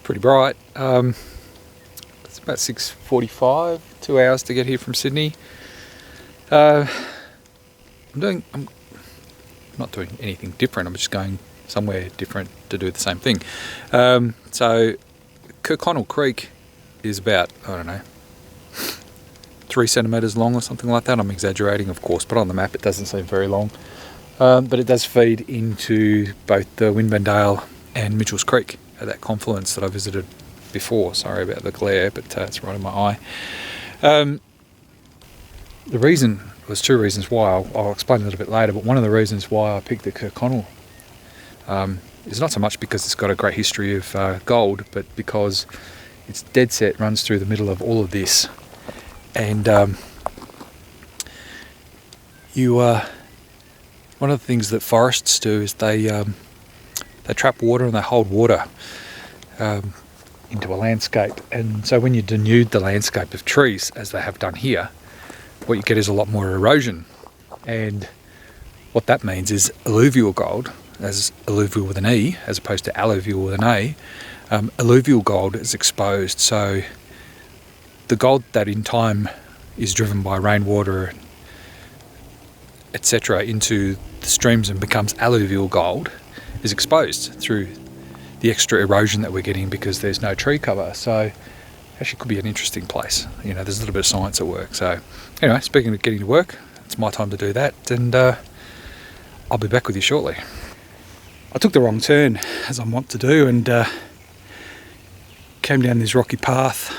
pretty bright. It's about 6:45, 2 hours to get here from Sydney. I'm not doing anything different, I'm just going somewhere different to do the same thing. So Kirkconnell Creek is about, I don't know, 3 centimetres long or something like that. I'm exaggerating, of course, but on the map it doesn't seem very long. But it does feed into both the Winbandale and Mitchell's Creek at that confluence that I visited before. Sorry about the glare, but it's right in my eye. The reason, there's two reasons why, I'll explain a little bit later, but one of the reasons why I picked the Kirkconnell is not so much because it's got a great history of gold, but because it's dead set, runs through the middle of all of this. And one of the things that forests do is they trap water and they hold water into a landscape. And so when you denude the landscape of trees, as they have done here, what you get is a lot more erosion. And what that means is alluvial gold, as alluvial with an E as opposed to alluvial with an A, alluvial gold is exposed. So the gold that in time is driven by rainwater, etc., into the streams and becomes alluvial gold is exposed through the extra erosion that we're getting because there's no tree cover. So actually could be an interesting place. You know, there's a little bit of science at work. So anyway, speaking of getting to work, it's my time to do that, and I'll be back with you shortly. I took the wrong turn, as I'm wont to do, and came down this rocky path,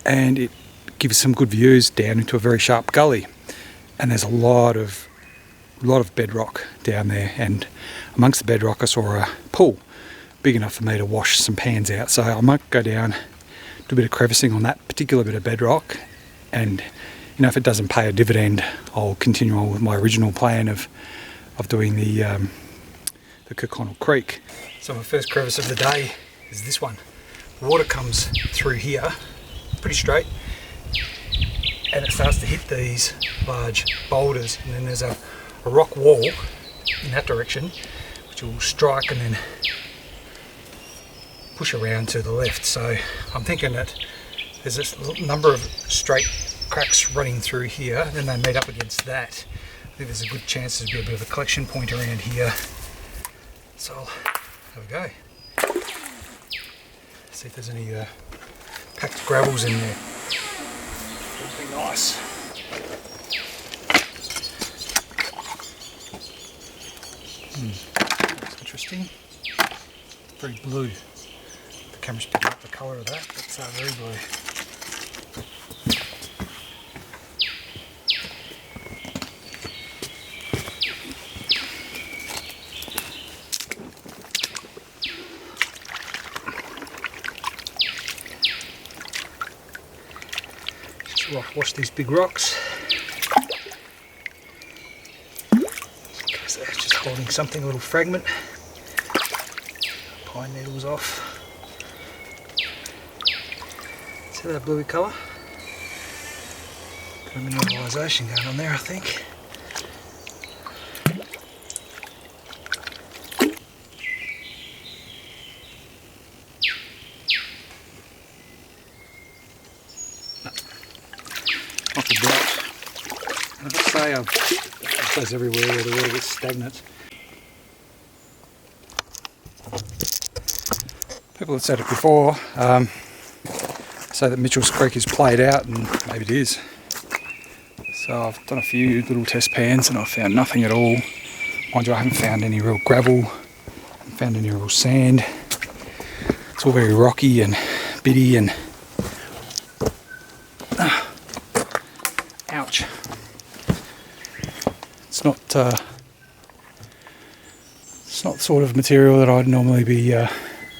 and it gives some good views down into a very sharp gully. And there's a lot of bedrock down there, and amongst the bedrock I saw a pool big enough for me to wash some pans out. So I might go down, do a bit of crevicing on that particular bit of bedrock, and you know, if it doesn't pay a dividend, I'll continue on with my original plan of doing the Kirkconnell Creek. So my first crevice of the day is this one. Water comes through here pretty straight, and it starts to hit these large boulders, and then there's a rock wall in that direction which will strike and then push around to the left. So I'm thinking that there's a number of straight cracks running through here, then they meet up against that. I think there's a good chance there'll be a bit of a collection point around here, so I'll have a go. See if there's any packed gravels in there. It'll be nice. That's interesting. It's very blue. The camera's picking up the colour of that. It's very blue. Just wash these big rocks. So that's just holding something, a little fragment. Pine needles off. See that bluey colour? Got a mineralisation going on there, I think. Not the bright. And I must say, it goes everywhere where the water gets stagnant. People have said it before, say that Mitchell's Creek is played out, and maybe it is. So I've done a few little test pans and I've found nothing at all. Mind you, I haven't found any real gravel, haven't found any real sand. It's all very rocky and bitty and ouch. It's not sort of material that I'd normally be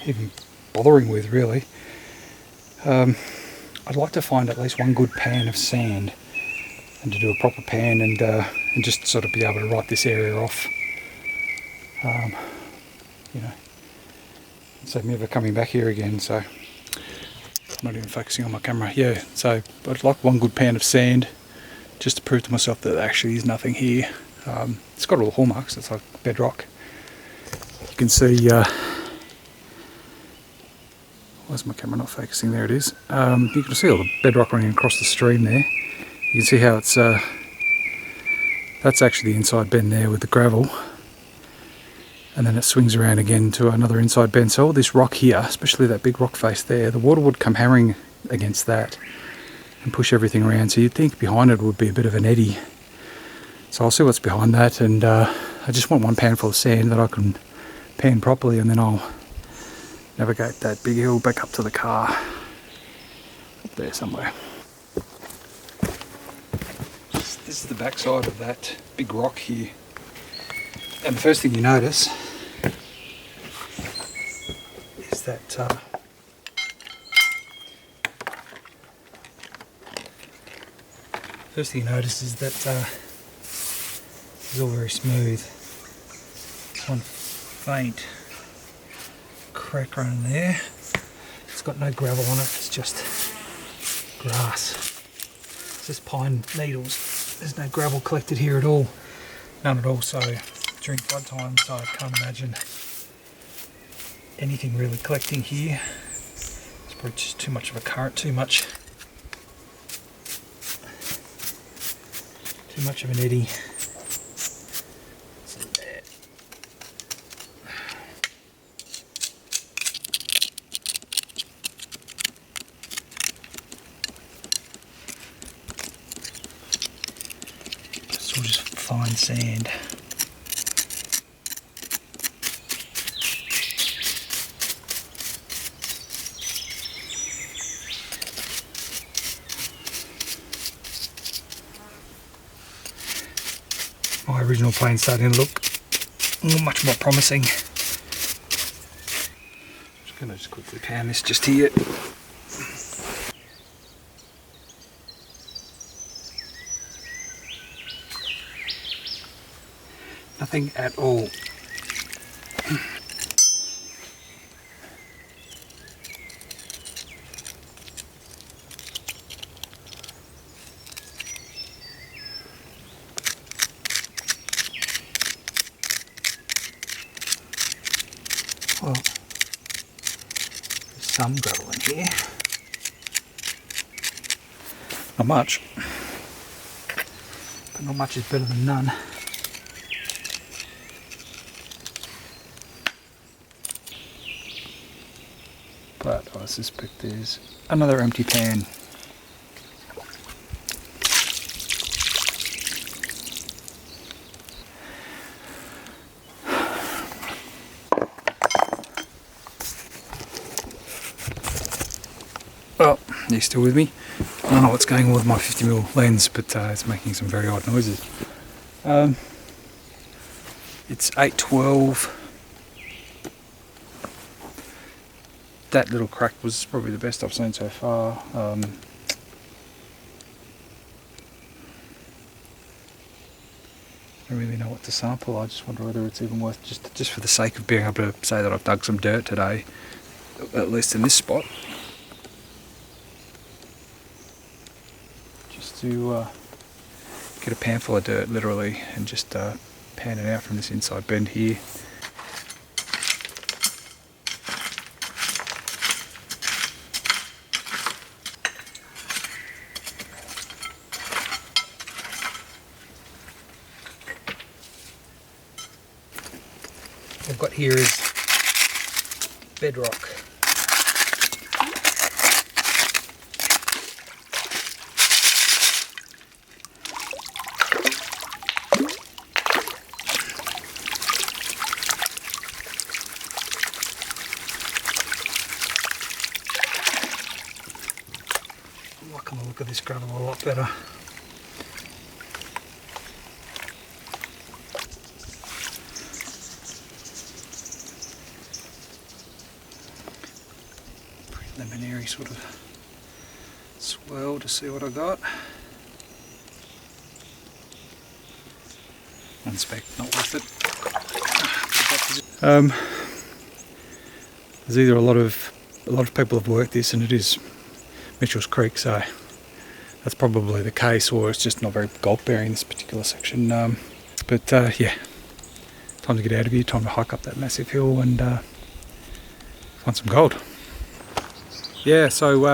even bothering with, really. I'd like to find at least one good pan of sand and to do a proper pan and just sort of be able to write this area off. You know, save me ever coming back here again. So I'm not even focusing on my camera. Yeah, so I'd like one good pan of sand just to prove to myself that there actually is nothing here. It's got all the hallmarks. It's like bedrock. You can see Where's my camera not focusing? There it is. You can see all the bedrock running across the stream there. You can see how it's that's actually the inside bend there with the gravel, and then it swings around again to another inside bend. So all this rock here, especially that big rock face there, the water would come hammering against that and push everything around. So you'd think behind it would be a bit of an eddy. So I'll see what's behind that, and I just want one pan full of sand that I can pan properly, and then I'll navigate that big hill back up to the car up there somewhere. This is the backside of that big rock here, and the first thing you notice is that it's all very smooth. One faint crack running there. It's got no gravel on it, it's just grass. It's just pine needles. There's no gravel collected here at all. None at all. So during flood times I can't imagine anything really collecting here. It's probably just too much of a current, too much of an eddy. So there. It's all just fine sand. My original plane's starting to look much more promising. Just going to quickly pan this just here. Nothing at all. Well, there's some gravel in here. Not much, but not much is better than none. But I suspect there's another empty pan. Well, are you still with me? I don't know what's going on with my 50mm lens, but it's making some very odd noises. It's 8:12. That little crack was probably the best I've seen so far. I don't really know what to sample. I just wonder whether it's even worth, just for the sake of being able to say that I've dug some dirt today, at least in this spot, just to get a pan full of dirt literally and just pan it out from this inside bend here. What I've got here is bedrock. I'm liking the look of this gravel a lot better. Preliminary sort of swirl to see what I got. One speck, not worth it. There's either a lot of people have worked this, and it is Mitchell's Creek, so that's probably the case, or it's just not very gold bearing this particular section. But yeah, time to get out of here, time to hike up that massive hill and find some gold. yeah, so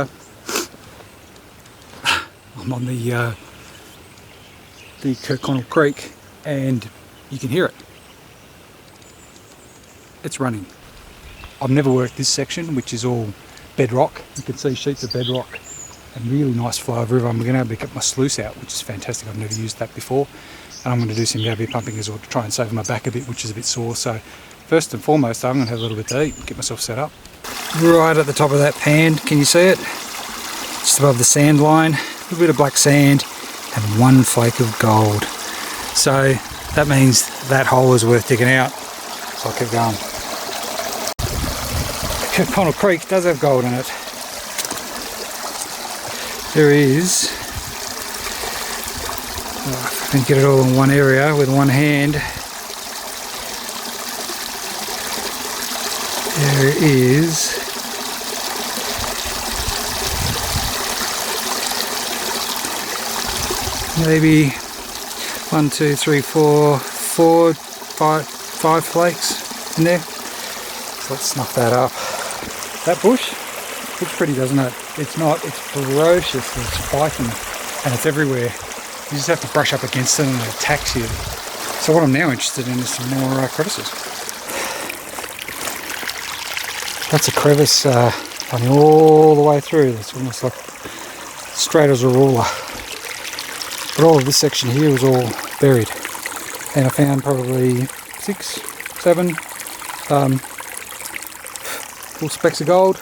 I'm on the Kirkconnell Creek, and you can hear it. It's running. I've never worked this section, which is all bedrock. You can see sheets of bedrock and really nice flow of river. I'm going to be able to get my sluice out, which is fantastic. I've never used that before. And I'm going to do some yabby pumping as well to try and save my back a bit, which is a bit sore. So first and foremost, I'm going to have a little bit to eat and get myself set up. Right at the top of that pan, can you see it? Just above the sand line, a little bit of black sand and one flake of gold. So that means that hole is worth digging out. So I'll keep going. Kirkconnell Creek does have gold in it. There is, if I can get it all in one area with one hand, there is maybe 1, 2, 3, 4, 5 flakes in there. So let's snuff that up. That bush looks pretty, doesn't it? It's not, it's ferocious, it's spiking, and it's everywhere. You just have to brush up against it and it attacks you. So what I'm now interested in is some more crevices. That's a crevice running all the way through. It's almost like straight as a ruler. But all of this section here was all buried. And I found probably 6, 7 full specks of gold.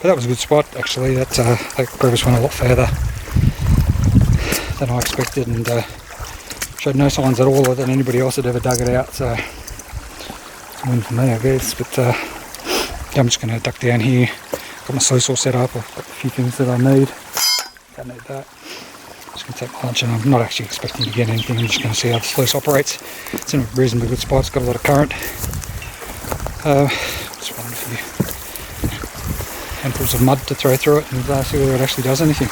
But that was a good spot actually. That crevice went a lot further than I expected, and showed no signs at all that anybody else had ever dug it out. So it's a win for me, I guess. But yeah, I'm just going to duck down here. Got my sluice all set up. I've got a few things that I need. Don't need that. Just going to take my lunch, and I'm not actually expecting to get anything. I'm just going to see how the sluice operates. It's in a reasonably good spot. It's got a lot of current. Just find a few handfuls of mud to throw through it and see whether it actually does anything.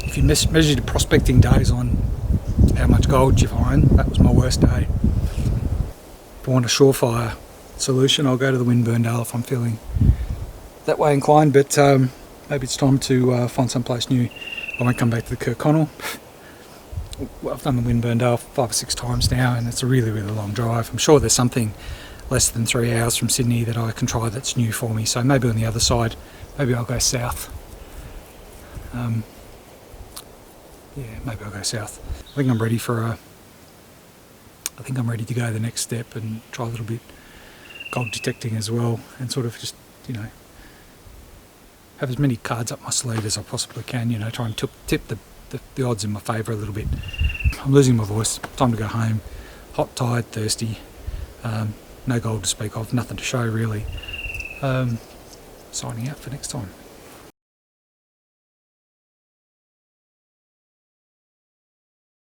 If you measured prospecting days on how much gold you find, that was my worst day. If I want a surefire solution, I'll go to the Winburndale if I'm feeling that way inclined, but maybe it's time to find someplace new. I won't come back to the Kirkconnell. Well, I've done the Winburndale 5 or 6 times now, and it's a really, really long drive. I'm sure there's something less than 3 hours from Sydney that I can try that's new for me, so maybe on the other side, maybe I'll go south. Yeah, maybe I'll go south. I think I'm ready for I think I'm ready to go the next step and try a little bit gold detecting as well, and sort of just, you know, have as many cards up my sleeve as I possibly can, you know, try and tip the odds in my favour a little bit. I'm losing my voice, time to go home. Hot, tired, thirsty, no gold to speak of, nothing to show really. Signing out for next time.